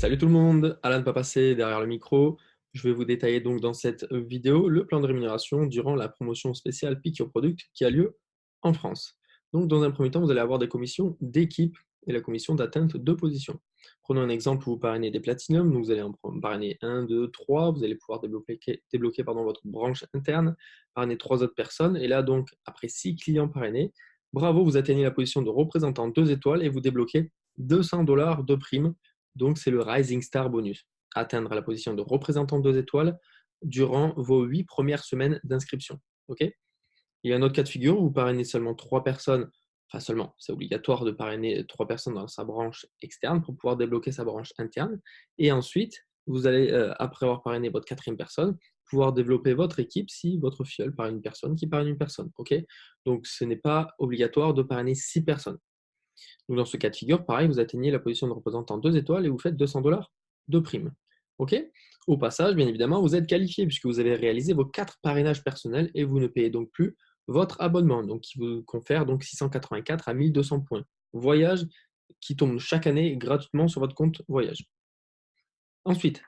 Salut tout le monde, Alan Papassé derrière le micro. Je vais vous détailler donc dans cette vidéo le plan de rémunération durant la promotion spéciale Pick Your Product qui a lieu en France. Donc dans un premier temps, vous allez avoir des commissions d'équipe et la commission d'atteinte de position. Prenons un exemple où vous parrainez des Platinum, donc vous allez en parrainer 1, 2, 3, vous allez pouvoir débloquer votre branche interne, parrainer 3 autres personnes, et là donc après 6 clients parrainés, bravo, vous atteignez la position de représentant 2 étoiles et vous débloquez $200 de prime. Donc, c'est le Rising Star Bonus. Atteindre la position de représentant 2 étoiles durant vos 8 premières semaines d'inscription. OK. Il y a un autre cas de figure où vous parrainez seulement 3 personnes, enfin seulement, c'est obligatoire de parrainer 3 personnes dans sa branche externe pour pouvoir débloquer sa branche interne. Et ensuite, vous allez, après avoir parrainé votre quatrième personne, pouvoir développer votre équipe si votre filleul parraine une personne qui parraine une personne. OK. Donc, ce n'est pas obligatoire de parrainer 6 personnes. Donc dans ce cas de figure, pareil, vous atteignez la position de représentant 2 étoiles et vous faites $200 de prime. OK. Au passage, bien évidemment, vous êtes qualifié puisque vous avez réalisé vos 4 parrainages personnels et vous ne payez donc plus votre abonnement, donc qui vous confère donc 684 à 1200 points. Voyage qui tombe chaque année gratuitement sur votre compte voyage. Ensuite,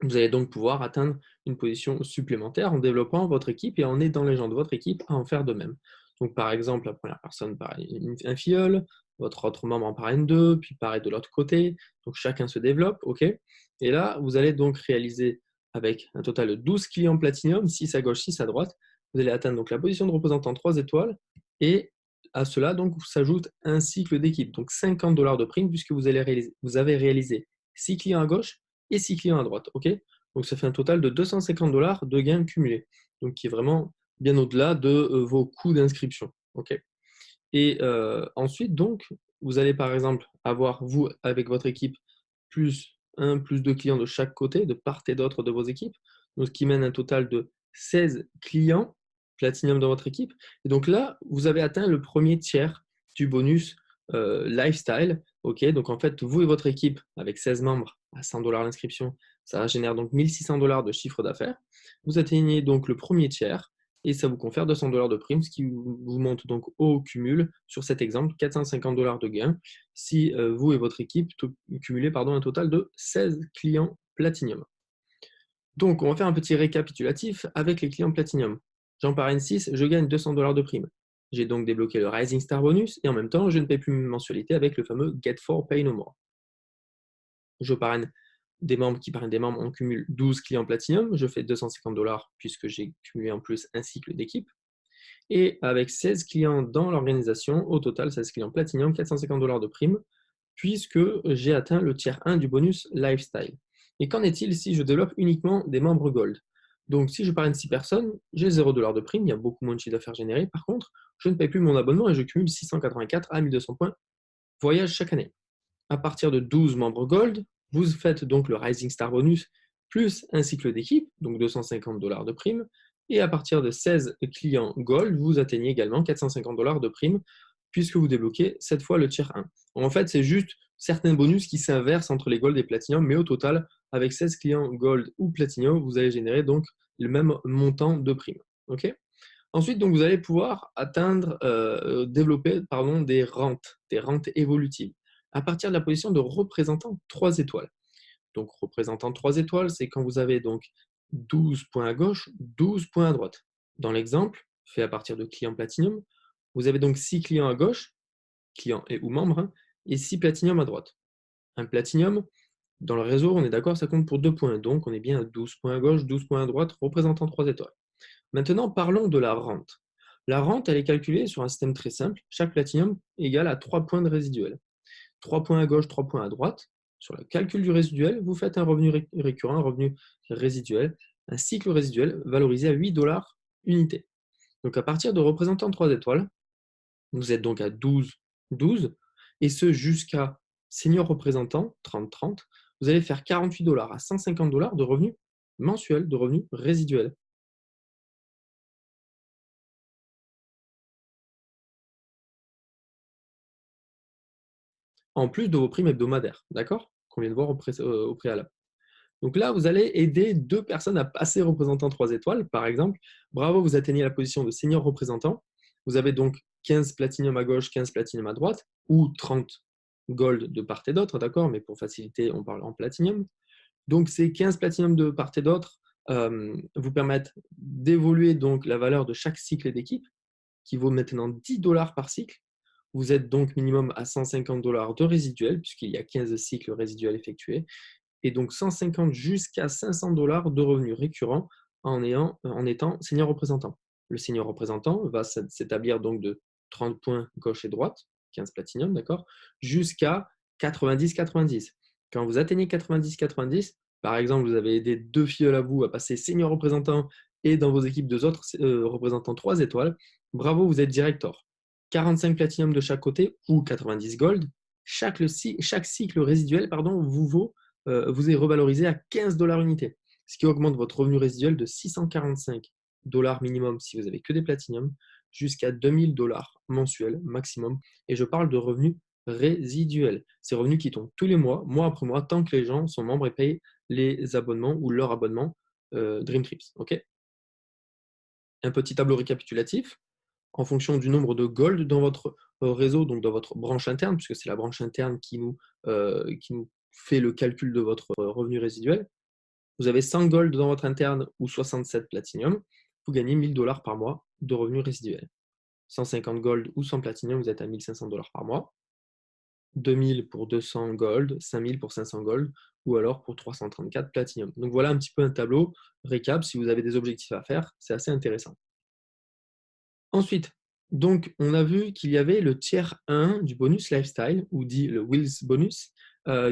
vous allez donc pouvoir atteindre une position supplémentaire en développant votre équipe et en aidant les gens de votre équipe à en faire de même. Donc, par exemple, la première personne parraine un filleul, votre autre membre en parraine deux, puis pareil de l'autre côté. Donc, chacun se développe, OK. Et là, vous allez donc réaliser avec un total de 12 clients Platinum, 6 à gauche, 6 à droite. Vous allez atteindre donc la position de représentant 3 étoiles et à cela, donc, s'ajoute un cycle d'équipe, donc $50 de prime puisque vous avez réalisé 6 clients à gauche et 6 clients à droite. OK. Donc, ça fait un total de $250 de gains cumulés, donc qui est vraiment bien au-delà de vos coûts d'inscription. OK. Et ensuite, donc, vous allez par exemple avoir, vous, avec votre équipe, plus 1, plus 2 clients de chaque côté, de part et d'autre de vos équipes, donc ce qui mène un total de 16 clients Platinum dans votre équipe. Et donc là, vous avez atteint le premier tiers du bonus lifestyle. OK, donc en fait, vous et votre équipe, avec 16 membres à $100 l'inscription, ça génère donc $1600 de chiffre d'affaires. Vous atteignez donc le premier tiers et ça vous confère $200 de prime, ce qui vous monte donc au cumul, sur cet exemple, $450 de gain si vous et votre équipe cumulez un total de 16 clients Platinum. Donc, on va faire un petit récapitulatif avec les clients Platinum. J'en parraine 6, je gagne $200 de prime. J'ai donc débloqué le Rising Star Bonus et en même temps, je ne paie plus mes mensualités avec le fameux Get For Pay No More. Je parraine des membres qui parrainent des membres, on cumule 12 clients Platinum, je fais $250 puisque j'ai cumulé en plus un cycle d'équipe. Et avec 16 clients dans l'organisation, au total 16 clients Platinum, $450 de prime, puisque j'ai atteint le tiers 1 du bonus Lifestyle. Et qu'en est-il si je développe uniquement des membres Gold? Donc si je parraine 6 personnes, j'ai $0 de prime, il y a beaucoup moins de chiffre d'affaires généré. Par contre, je ne paye plus mon abonnement et je cumule 684 à 1200 points voyage chaque année. À partir de 12 membres Gold, vous faites donc le Rising Star Bonus plus un cycle d'équipe, donc $250 de prime. Et à partir de 16 clients Gold, vous atteignez également $450 de prime puisque vous débloquez cette fois le tiers 1. En fait, c'est juste certains bonus qui s'inversent entre les Gold et Platinum, mais au total, avec 16 clients Gold ou Platinum, vous allez générer donc le même montant de prime. OK. Ensuite, donc, vous allez pouvoir développer des rentes évolutives, à partir de la position de représentant 3 étoiles. Donc, représentant 3 étoiles, c'est quand vous avez donc 12 points à gauche, 12 points à droite. Dans l'exemple, fait à partir de clients Platinum, vous avez donc 6 clients à gauche, clients et ou membres, hein, et 6 Platinum à droite. Un Platinum, dans le réseau, on est d'accord, ça compte pour 2 points. Donc, on est bien à 12 points à gauche, 12 points à droite, représentant 3 étoiles. Maintenant, parlons de la rente. La rente, elle est calculée sur un système très simple. Chaque Platinum égale à 3 points de résiduel. 3 points à gauche, 3 points à droite. Sur le calcul du résiduel, vous faites un revenu récurrent, un revenu résiduel, un cycle résiduel valorisé à $8 unité. Donc à partir de représentant 3 étoiles, vous êtes donc à 12, 12, et ce jusqu'à senior représentant, 30, 30, vous allez faire $48 à $150 de revenus mensuels, de revenus résiduels. En plus de vos primes hebdomadaires, d'accord? Qu'on vient de voir au préalable. Donc là, vous allez aider 2 personnes à passer représentant 3 étoiles, par exemple. Bravo, vous atteignez la position de senior représentant. Vous avez donc 15 platinum à gauche, 15 platinum à droite, ou 30 gold de part et d'autre, d'accord? Mais pour faciliter, on parle en platinum. Donc, ces 15 platinum de part et d'autre vous permettent d'évoluer donc la valeur de chaque cycle d'équipe, qui vaut maintenant 10 dollars par cycle. Vous êtes donc minimum à 150 dollars de résiduel, puisqu'il y a 15 cycles résiduels effectués, et donc 150 jusqu'à 500 dollars de revenus récurrents en étant senior représentant. Le senior représentant va s'établir donc de 30 points gauche et droite, 15 platinum, d'accord, jusqu'à 90-90. Quand vous atteignez 90-90, par exemple, vous avez aidé 2 filleuls à vous à passer senior représentant et dans vos équipes 2 autres représentants 3 étoiles, bravo, vous êtes director. 45 platinum de chaque côté ou 90 gold. Chaque cycle résiduel vous est revalorisé à 15 dollars unité, ce qui augmente votre revenu résiduel de 645 dollars minimum si vous avez que des platinum, jusqu'à 2000 dollars mensuels maximum. Et je parle de revenus résiduels. Ces revenus qui tombent tous les mois, mois après mois, tant que les gens sont membres et payent les abonnements ou leur abonnement Dream Trips. Ok. Un petit tableau récapitulatif en fonction du nombre de gold dans votre réseau, donc dans votre branche interne, puisque c'est la branche interne qui nous fait le calcul de votre revenu résiduel. Vous avez 100 gold dans votre interne ou 67 platinum, vous gagnez 1000 dollars par mois de revenus résiduels. 150 gold ou 100 platinum, vous êtes à 1500 dollars par mois. 2000 pour 200 gold, 5000 pour 500 gold, ou alors pour 334 platinum. Donc voilà un petit peu un tableau récap. Si vous avez des objectifs à faire, c'est assez intéressant. Ensuite, donc, on a vu qu'il y avait le tiers 1 du bonus lifestyle, ou dit le Wheels bonus,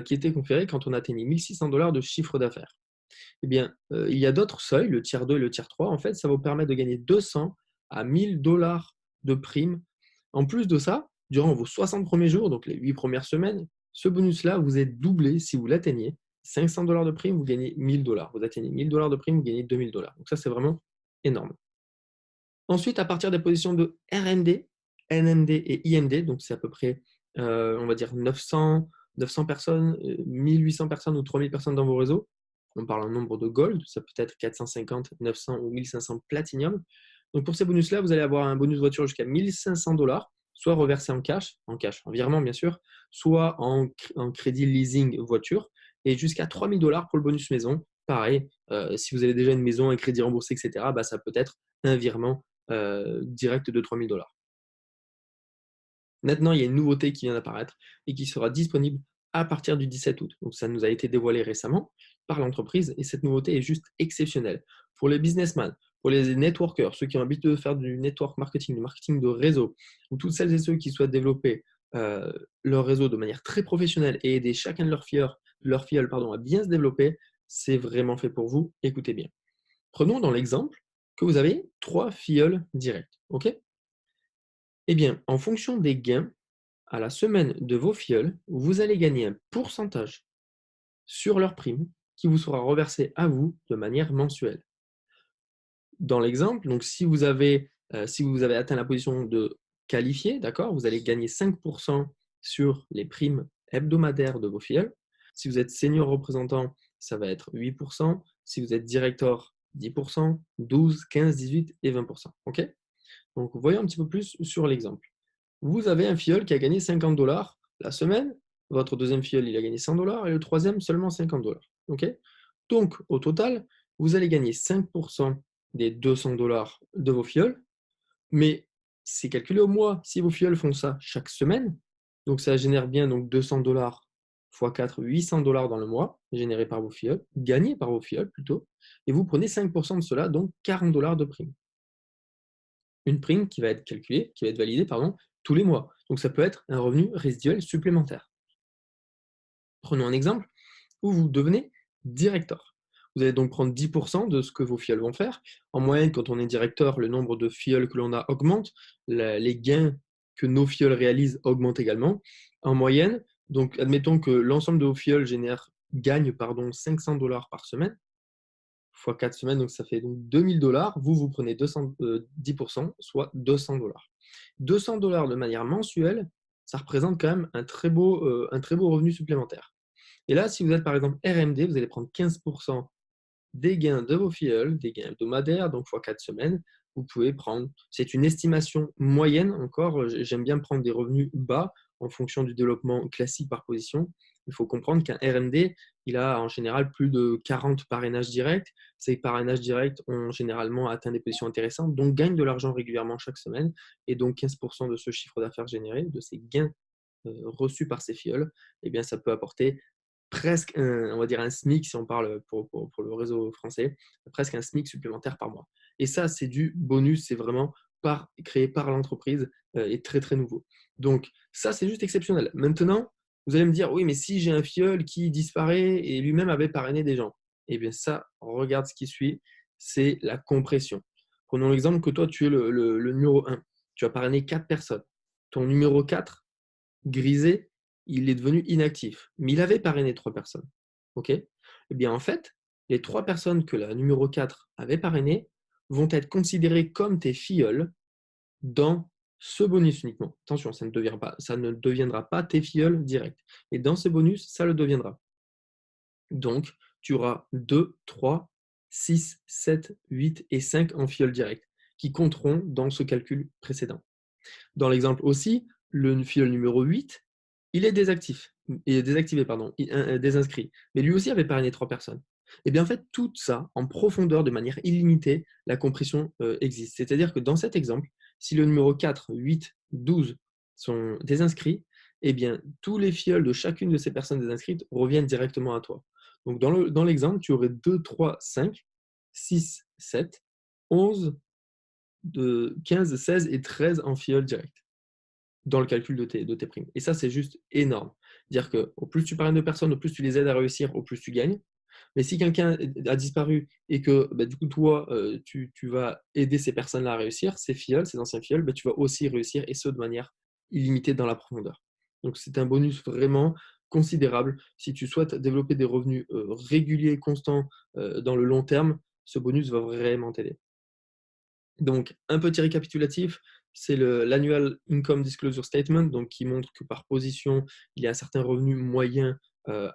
qui était conféré quand on atteignait 1600 dollars de chiffre d'affaires. Eh bien, il y a d'autres seuils, le tiers 2 et le tiers 3. En fait, ça vous permet de gagner 200 à 1000 dollars de primes. En plus de ça, durant vos 60 premiers jours, donc les 8 premières semaines, ce bonus-là vous est doublé si vous l'atteignez. 500 dollars de prime, vous gagnez 1000 dollars. Vous atteignez 1000 dollars de prime, vous gagnez 2000 dollars. Donc ça, c'est vraiment énorme. Ensuite, à partir des positions de RMD, NMD et IMD, donc c'est à peu près, on va dire 900 personnes, 1800 personnes ou 3000 personnes dans vos réseaux. On parle en nombre de gold, ça peut être 450, 900 ou 1500 platinum. Donc pour ces bonus-là, vous allez avoir un bonus voiture jusqu'à 1500 dollars, soit reversé en virement bien sûr, soit en crédit leasing voiture, et jusqu'à 3000 dollars pour le bonus maison. Pareil, si vous avez déjà une maison, un crédit remboursé, etc., bah, ça peut être un virement direct de 3000 dollars. Maintenant, il y a une nouveauté qui vient d'apparaître et qui sera disponible à partir du 17 août. Donc, ça nous a été dévoilé récemment par l'entreprise et cette nouveauté est juste exceptionnelle. Pour les businessmen, pour les networkers, ceux qui ont l'habitude de faire du network marketing, du marketing de réseau, ou toutes celles et ceux qui souhaitent développer leur réseau de manière très professionnelle et aider chacun de leurs filleuls à bien se développer, c'est vraiment fait pour vous. Écoutez bien. Prenons dans l'exemple que vous avez 3 filleuls directs. OK? Eh bien, en fonction des gains à la semaine de vos filleuls, vous allez gagner un pourcentage sur leur prime qui vous sera reversé à vous de manière mensuelle. Dans l'exemple, donc si vous avez atteint la position de qualifié, d'accord, vous allez gagner 5% sur les primes hebdomadaires de vos filleuls. Si vous êtes senior représentant, ça va être 8%. Si vous êtes directeur, 10%, 12, 15, 18 et 20%. OK? Donc, voyons un petit peu plus sur l'exemple. Vous avez un filleul qui a gagné 50 dollars la semaine, votre deuxième filleul, il a gagné 100 dollars et le troisième seulement 50 dollars. OK? Donc, au total, vous allez gagner 5% des 200 dollars de vos filleuls, mais c'est calculé au mois. Si vos filleuls font ça chaque semaine, donc ça génère bien donc 200 dollars x 4, 800 dollars dans le mois, générés par vos filleuls, gagnés par vos filleuls plutôt, et vous prenez 5% de cela, donc 40 dollars de prime. Une prime qui va être calculée, qui va être validée, tous les mois. Donc ça peut être un revenu résiduel supplémentaire. Prenons un exemple où vous devenez directeur. Vous allez donc prendre 10% de ce que vos filleuls vont faire. En moyenne, quand on est directeur, le nombre de filleuls que l'on a augmente, les gains que nos filleuls réalisent augmentent également. En moyenne, donc admettons que l'ensemble de vos filleuls gagne 500 dollars par semaine, fois 4 semaines, donc ça fait donc 2000 dollars. Vous prenez 10%, soit 200 dollars. 200 dollars de manière mensuelle, ça représente quand même un très beau revenu supplémentaire. Et là, si vous êtes par exemple RMD, vous allez prendre 15% des gains de vos filleuls, des gains hebdomadaires, donc fois 4 semaines. Vous pouvez prendre, c'est une estimation moyenne encore, j'aime bien prendre des revenus bas en fonction du développement classique par position. Il faut comprendre qu'un RMD, il a en général plus de 40 parrainages directs. Ces parrainages directs ont généralement atteint des positions intéressantes, donc gagnent de l'argent régulièrement chaque semaine. Et donc 15% de ce chiffre d'affaires généré, de ces gains reçus par ces filleuls, eh bien, ça peut apporter presque on va dire un SMIC, si on parle pour le réseau français, presque un SMIC supplémentaire par mois. Et ça, c'est du bonus, c'est vraiment créé par l'entreprise et très très nouveau. Donc ça, c'est juste exceptionnel. Maintenant, vous allez me dire, oui, mais si j'ai un filleul qui disparaît et lui-même avait parrainé des gens, eh bien ça, regarde ce qui suit, c'est la compression. Prenons l'exemple que toi, tu es le numéro 1. Tu as parrainé 4 personnes. Ton numéro 4, grisé, il est devenu inactif. Mais il avait parrainé 3 personnes. OK? Eh bien, en fait, les 3 personnes que la numéro 4 avait parrainées vont être considérées comme tes filleuls dans ce bonus uniquement. Attention, ça ne deviendra pas tes filleuls directs. Et dans ce bonus, ça le deviendra. Donc, tu auras 2, 3, 6, 7, 8 et 5 en filleuls directs qui compteront dans ce calcul précédent. Dans l'exemple aussi, le filleul numéro 8, il est désactivé, désinscrit. Mais lui aussi avait parrainé 3 personnes. Et bien en fait, tout ça, en profondeur, de manière illimitée, la compression existe. C'est-à-dire que dans cet exemple, si le numéro 4, 8, 12 sont désinscrits, eh bien tous les filleuls de chacune de ces personnes désinscrites reviennent directement à toi. Donc dans l'exemple, tu aurais 2, 3, 5, 6, 7, 11, de 15, 16 et 13 en filleul direct dans le calcul de tes primes. Et ça, c'est juste énorme. Dire que au plus tu parraines de personnes, au plus tu les aides à réussir, au plus tu gagnes. Mais si quelqu'un a disparu et que du coup, toi, tu vas aider ces personnes-là à réussir, ces filleuls, ces anciens filleuls, tu vas aussi réussir et ce, de manière illimitée dans la profondeur. Donc, c'est un bonus vraiment considérable. Si tu souhaites développer des revenus réguliers, constants dans le long terme, ce bonus va vraiment t'aider. Donc, un petit récapitulatif, c'est l'Annual Income Disclosure Statement, donc qui montre que par position, il y a un certain revenu moyen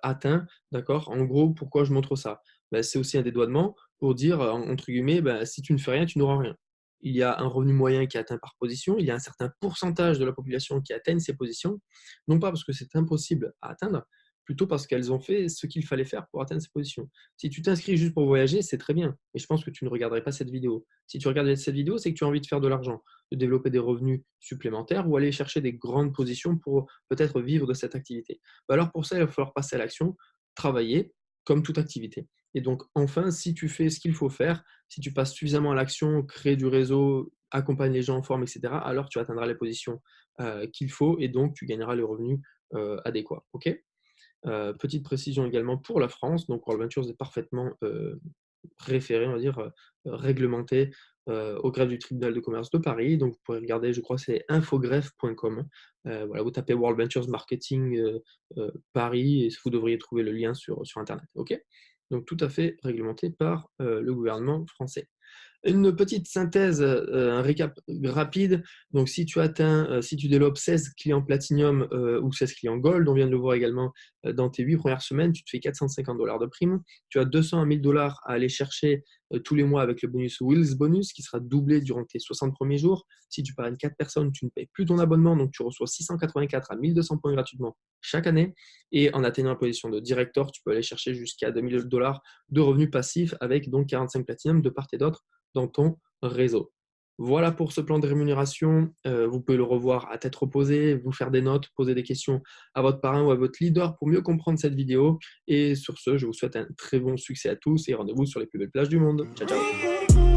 atteint. D'accord? En gros, pourquoi je montre ça? C'est aussi un dédouanement pour dire, entre guillemets, si tu ne fais rien, tu n'auras rien. Il y a un revenu moyen qui est atteint par position, il y a un certain pourcentage de la population qui atteigne ces positions, non pas parce que c'est impossible à atteindre, plutôt parce qu'elles ont fait ce qu'il fallait faire pour atteindre ces positions. Si tu t'inscris juste pour voyager, c'est très bien, mais je pense que tu ne regarderais pas cette vidéo. Si tu regardes cette vidéo, c'est que tu as envie de faire de l'argent, de développer des revenus supplémentaires ou aller chercher des grandes positions pour peut-être vivre de cette activité. Alors pour ça, il va falloir passer à l'action, travailler comme toute activité. Et donc enfin, si tu fais ce qu'il faut faire, si tu passes suffisamment à l'action, créer du réseau, accompagner les gens en forme, etc., alors tu atteindras les positions qu'il faut et donc tu gagneras les revenus adéquats. OK? Petite précision également pour la France, donc World Ventures est parfaitement référé, on va dire, réglementé au greffe du tribunal de commerce de Paris. Donc vous pourrez regarder, je crois c'est infogreffe.com. Voilà, vous tapez World Ventures Marketing Paris et vous devriez trouver le lien sur Internet. OK? Donc tout à fait réglementé par le gouvernement français. Une petite synthèse, un récap rapide. Donc, si tu développes 16 clients Platinum ou 16 clients Gold, on vient de le voir également dans tes 8 premières semaines, tu te fais 450 $ de prime. Tu as 200 à 1000 $ à aller chercher tous les mois avec le bonus Wheels Bonus qui sera doublé durant tes 60 premiers jours. Si tu parraines 4 personnes, tu ne payes plus ton abonnement, donc tu reçois 684 à 1200 points gratuitement chaque année. Et en atteignant la position de director, tu peux aller chercher jusqu'à 2000 $ de revenus passifs avec donc 45 Platinum de part et d'autre dans ton réseau. Voilà pour ce plan de rémunération. Vous pouvez le revoir à tête reposée, vous faire des notes, poser des questions à votre parrain ou à votre leader pour mieux comprendre cette vidéo. Et sur ce, je vous souhaite un très bon succès à tous et rendez-vous sur les plus belles plages du monde. Ciao, ciao!